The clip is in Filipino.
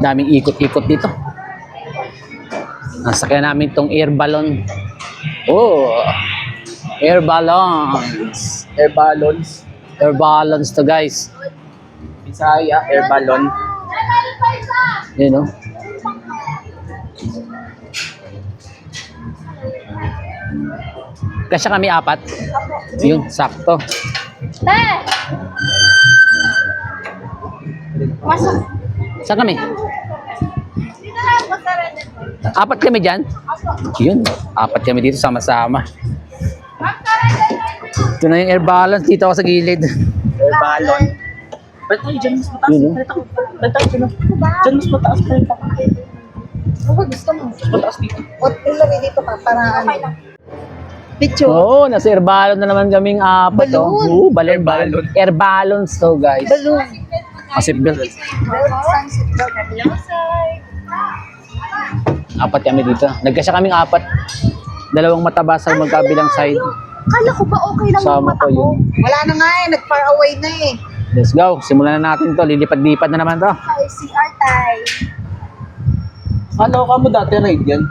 Daming ikot-ikot dito. Nasakyan namin tong air balloon. Oh, air balloons. Air balloons. Air balloons to guys. Bisaya, air balloon. Yun, no? Kasi kami apat. Yun, sakto. Masok. Saan kami? Apat kami dyan? Yun, apat kami dito sama-sama. Ito na yung air balloon. Dito ako sa gilid. Air balloon. Ba't tayo dyan mas mataas? Yun, no? Ba't tayo dyan? Dyan mas mataas pa rin. Gusto mo. Mas mataas dito. O, ilagay dito pa para ano. Picture. Oo, nasa air balloon na naman kaming apat. Balloon. Oo, balloon. Air balloons to guys. Balloon. Kasi Sunset daw na apat kami dito. Nagkasya kaming apat. Dalawang mataba sa magkabilang side. Kala ko ba okay lang yung Sama mata ko ko? yun. Wala na nga eh. Nag-far away na eh. Let's go. Simulan na natin to. Lilipad-lipad na naman to. Hi, CR Tay. Ano ka mo dati ride yan?